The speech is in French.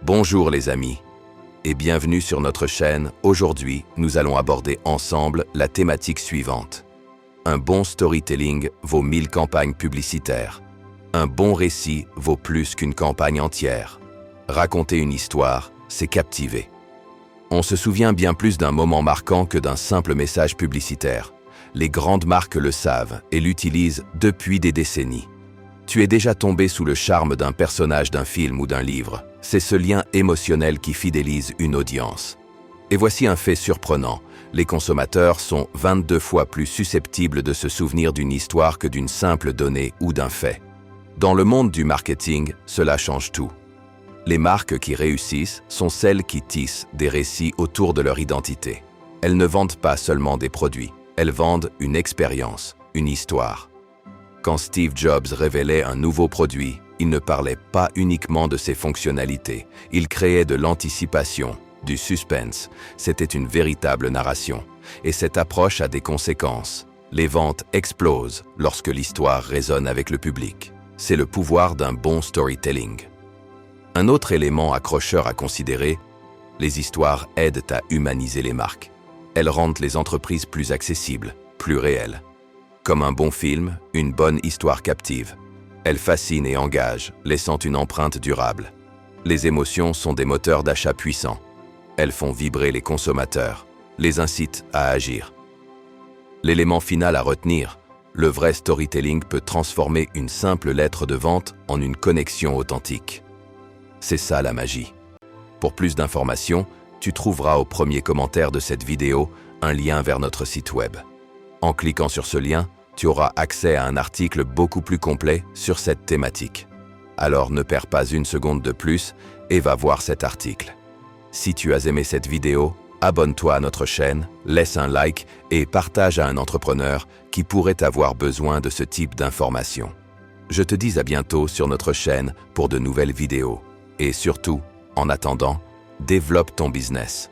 Bonjour les amis, et bienvenue sur notre chaîne. Aujourd'hui, nous allons aborder ensemble la thématique suivante. Un bon storytelling vaut 1000 campagnes publicitaires. Un bon récit vaut plus qu'une campagne entière. Raconter une histoire, c'est captiver. On se souvient bien plus d'un moment marquant que d'un simple message publicitaire. Les grandes marques le savent et l'utilisent depuis des décennies. Tu es déjà tombé sous le charme d'un personnage d'un film ou d'un livre. C'est ce lien émotionnel qui fidélise une audience. Et voici un fait surprenant. Les consommateurs sont 22 fois plus susceptibles de se souvenir d'une histoire que d'une simple donnée ou d'un fait. Dans le monde du marketing, cela change tout. Les marques qui réussissent sont celles qui tissent des récits autour de leur identité. Elles ne vendent pas seulement des produits, elles vendent une expérience, une histoire. Quand Steve Jobs révélait un nouveau produit, il ne parlait pas uniquement de ses fonctionnalités, il créait de l'anticipation, du suspense. C'était une véritable narration. Et cette approche a des conséquences. Les ventes explosent lorsque l'histoire résonne avec le public. C'est le pouvoir d'un bon storytelling. Un autre élément accrocheur à considérer, les histoires aident à humaniser les marques. Elles rendent les entreprises plus accessibles, plus réelles. Comme un bon film, une bonne histoire captive. Elle fascine et engage, laissant une empreinte durable. Les émotions sont des moteurs d'achat puissants. Elles font vibrer les consommateurs, les incitent à agir. L'élément final à retenir, le vrai storytelling peut transformer une simple lettre de vente en une connexion authentique. C'est ça la magie. Pour plus d'informations, tu trouveras au premier commentaire de cette vidéo un lien vers notre site web. En cliquant sur ce lien, tu auras accès à un article beaucoup plus complet sur cette thématique. Alors ne perds pas une seconde de plus et va voir cet article. Si tu as aimé cette vidéo, abonne-toi à notre chaîne, laisse un like et partage à un entrepreneur qui pourrait avoir besoin de ce type d'informations. Je te dis à bientôt sur notre chaîne pour de nouvelles vidéos. Et surtout, en attendant, développe ton business.